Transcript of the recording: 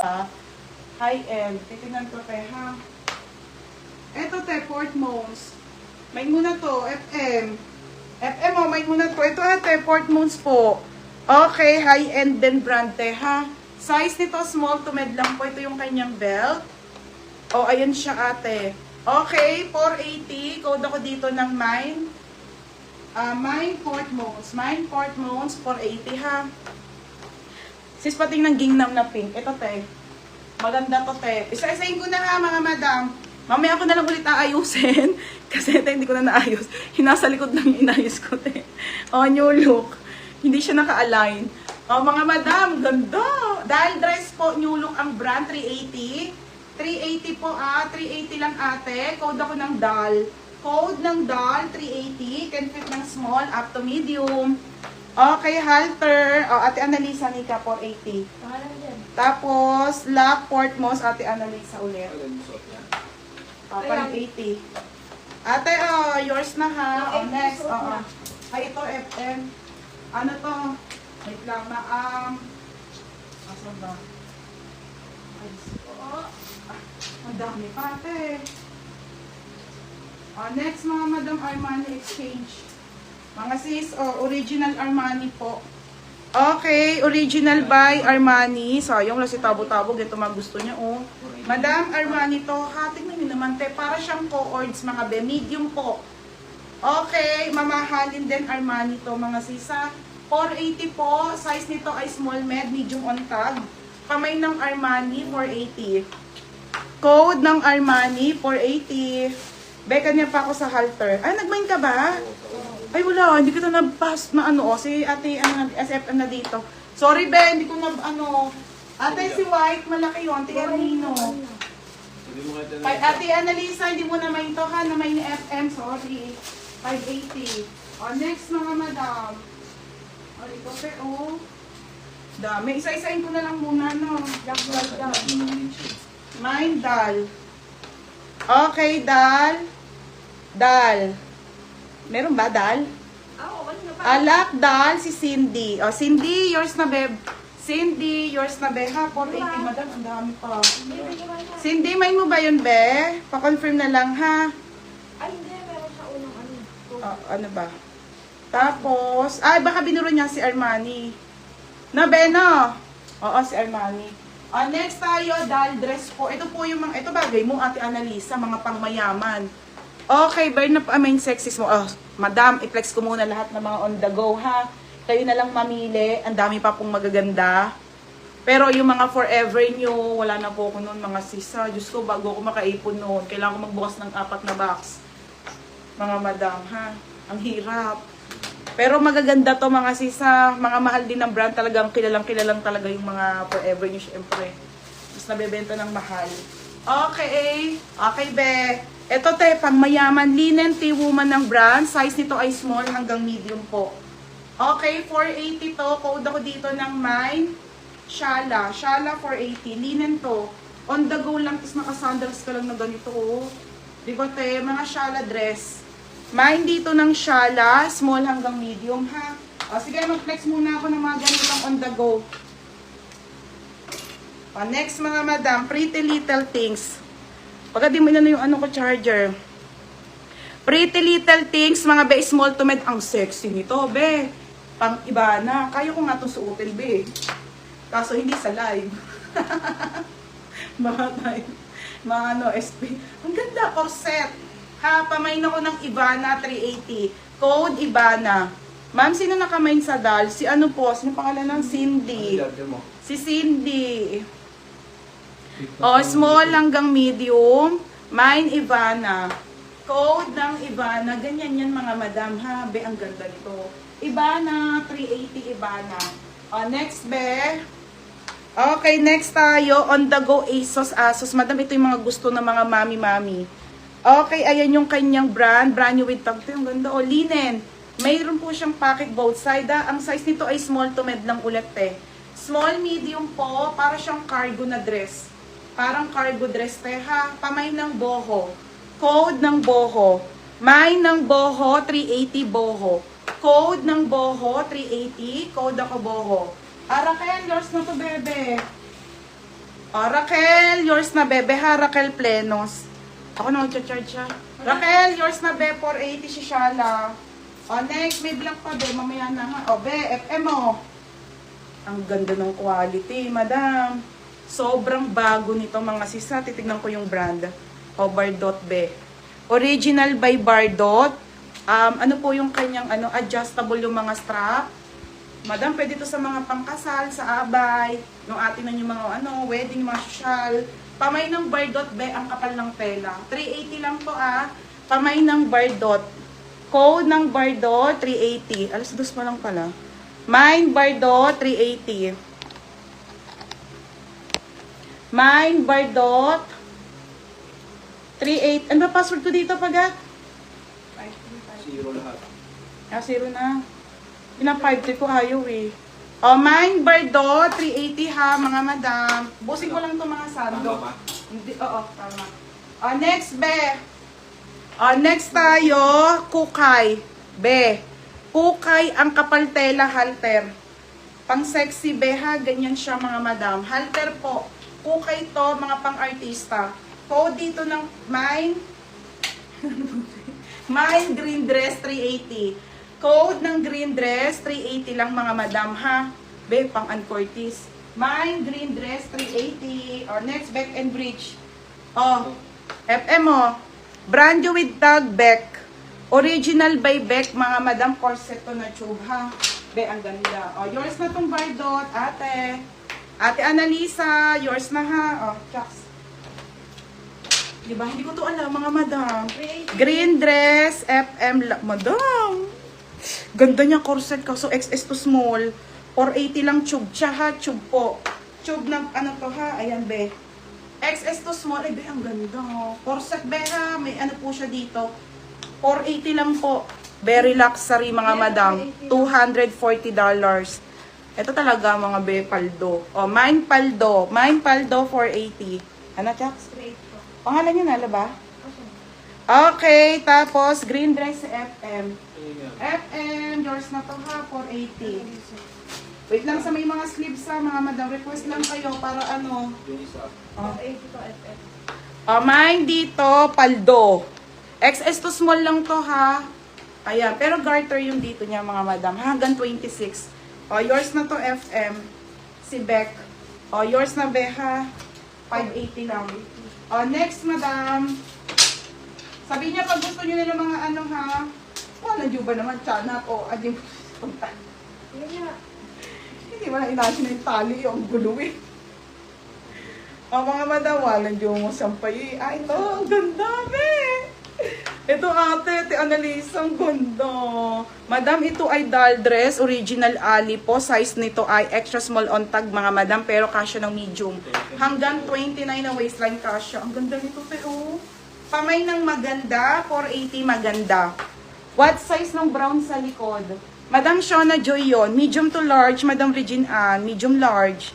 siya. High-end. Titignan ko, te, ha? Ito, te, Port Mons. May muna to, FM. FM, oh, may muna to. Ito, ate, Port Mons po. Okay, high-end din brand, te, ha? Size nito, small to med lang po. Ito yung kanyang belt. Oh, ayan siya, ate. Okay, 480. Code ako dito ng mine. Mine Port Mons. Mine Port Mons, 480, ha? Sis, pating ng gingnam na pink. Ito, te. Maganda to, te. Isa-isayin ko na, ha, mga madam. Mamaya ako na lang ulit aayusin. Kasi ito, hindi ko na naayos. Hinasa likod lang yung inayos ko, te. Oh, new look. Hindi siya naka-align. Oh, mga madam, ganda. Dahil dress po, new look ang brand, 380. 380 po, 380 lang, ate. Code ako ng doll. Code ng doll, 380. Can fit ng small up to medium. Okay, halter. Oh, ate Annalisa, Nika, 480. Tapos, lock, Port Mons, ate Annalisa ulit. 580. Ate, oh, yours na, ha? Oh, next. Oh, ay, ito, FM. Ano to? Wait lang, asan ba? Ay, ang dami pa, ate. Oh, next, mga Madam Armani Exchange. Mga sis, oh, original Armani po. Okay, original by Armani. Sayang lang si Tabo-Tabo. Ito mga gusto niya, oh. Madam Armani to. Hating na yun naman, te. Para siyang co-ords, mga be. Medium po. Okay, mamahalin din Armani to, mga sisa. 480 po. Size nito ay small med, medium on tag. Kamay ng Armani, 480. Code ng Armani, 480. Beka niya pa ako sa halter. Ay, nag-mine ka ba? Ay, wala. Hindi kita na-pass na ano. Si ate, SFM na dito. Sorry, be. Hindi ko na, Ate, si White, malaki yun. Ate Ermino. Kay Ate Annalisa, hindi mo na main to, ha? Na main FM. Sorry. 580. O, next, mga madam. O, ito, pe, oh. Dami. Isa-isain ko na lang muna, no? Mine, dal. Okay, dal. Dal. Meron ba, dal? Alak, dal, si Cindy. O, Cindy, yours na, beb. Cindy, yours na, be. Ha, 480, madam. Ang dami pa. Cindy, may mo ba yun, be? Pa-confirm na lang, ha? Ay, hindi. Meron siya unang ano. Ano ba? Tapos, ay, baka binuro niya si Armani. Na, be, no? Oo, si Armani. Next tayo, dal dress po. Ito po yung mga, ito bagay mo, Ate Annalisa, mga pangmayaman. Okay, burn up, main sexist mo. Oh, madam, i-flex ko muna lahat ng mga on the go, ha? Kayo na lang mamili. Ang dami pa pong magaganda. Pero yung mga forever nyo, wala na po ako noon, mga sisa. Diyos ko, bago ako makaipon noon, kailangan ko magbukas ng 4 na box. Mga madam, ha? Ang hirap. Pero magaganda to, mga sisa. Mga mahal din ng brand. Talagang kilalang talaga yung mga forever nyo, syempre. Mas nabebenta ng mahal. Okay. Okay, be. Ito, te, pang mayaman. Linen tea woman ng brand. Size nito ay small hanggang medium po. Okay, 480 to. Code ako dito ng mine. Shala. Shala 480. Linen to. On the go lang. Tapos naka-sandals ka lang na ganito. Oh. Di ba, te? Mga shala dress. Mine dito ng shala. Small hanggang medium, ha? O, sige, mag-flex muna ako ng mga ganitong on the go. O, next, mga madam. Pretty Little Things. Pagka di mo na yung ano ko charger. Pretty Little Things. Mga be, small to med. Ang sexy nito, be. Pang iba na. Kaya ko nga itong suotin, be. Kaso hindi sa live. Mga SP. Ang ganda, corset. Ha, pamain ako ng Ivana 380. Code Ivana. Ma'am, sino nakamain sa dal? Si ano po? Sino pangalan ng Cindy? Si Cindy. O, small hanggang medium. Mine Ivana. Code ng Ivana. Ganyan yan, mga madam, ha? Be, ang ganda nito. Ivana, 380 Ivana. O, next, be. Okay, next tayo. On the go, Asos. Madam, ito yung mga gusto ng mga mami-mami. Okay, ayan yung kanyang brand. Brand new with tag. Ito yung ganda. O, linen. Mayroon po siyang pocket both side. Ang size nito ay small to med lang ulit, eh. Small, medium po. Para siyang cargo na dress. Parang cargo dress, te, ha? Pamay ng boho. Code ng boho. May ng boho, 380 boho. Code ng boho, 380. Code ako boho. Arakan, yours na to, bebe. Raquel, yours na bebe ha, Raquel Plenos. Ako na mag-charge siya. Raquel, yours na be, 480 si Shala. Next, may black pa be, mamaya na ha. Be, FM o. Ang ganda ng quality, madam. Sobrang bago nito mga sisa. Titignan ko yung brand. Bardot be. Original by Bardot. Ano po yung kanyang adjustable yung mga strap. Madam, pwede to sa mga pangkasal, sa abay, yung atin na yung mga wedding, mga social. Pamay ng Bardot be, ang kapal ng tela. 380 lang po Pamay ng Bardot. Code ng Bardot, 380. Alas dos pa lang pala. Mine Bardot, 380. Mine Bardot, 38. Ano ba password ko dito, Pagat? 0 lahat. Zero na. Pina-5 ko ayaw eh. Mine Bardot, 380 ha, mga madam. Busin ko lang to mga sando. Tama ba? Hindi, oo, tama. Next, be. Next tayo, Kukay. Be. Kukay, ang kapal tela halter. Pang sexy, be ha, ganyan siya mga madam. Halter po. Kukay to, mga pang artista. Code dito ng mine. Mine green dress, 380. Code ng green dress, 380 lang mga madam ha. Be, pang Ann Curtis. Mine green dress, 380. Next, Beck and Bridge. FM brand new with tag Beck. Original by Beck, mga madam, corset to na tube ha. Be, ang ganda. Yours na tong Bardot, ate. Ate Annalisa, yours na ha. Shucks. Diba? Hindi ko to alam, mga madam. Green dress, FM, madam. Ganda niya corset ka. So, XS to small. 480 lang tube. Siya ha, tube po. Tube ng to ha. Ayan, be. XS to small. Ay, be, ang ganda. Corset, be ha. May po siya dito. 480 lang po. Very luxury, mga madam. $240. Ito talaga, mga be, paldo. Mine paldo. Mine paldo, 480. Ano, Chax? Pangalan niya na, ba? Okay, tapos green dress FM. FM, yours na to ha, 480. Wait lang sa may mga sleeves sa mga madam. Request lang kayo para Yung isa. 480 to FF. Mine dito, paldo. XS to small lang to ha. Ayan, pero garter yung dito niya mga madam. Hanggang 26. Yours na to FM. Si Beck. Yours na Beha. 580 lang. Next madam. Sabi niya pag gusto niyo nila mga ha. Wala niyo ba naman tiyanak o adim. Hindi mo na inasin yung tali yung gulo eh. Mga madam, wala niyo mo sampay. Ito, ang ganda be. Ito ate Annalisa, ang ganda. Madam, ito ay doll dress, original ali po. Size nito ay extra small on tag mga madam, pero kasya ng medium. Hanggang 29 na waistline kasya. Ang ganda nito pero. Pamay ng maganda, 480 maganda. What size ng brown sa likod? Madam Shona Joy yun, medium to large. Madam Regine Ann, medium large.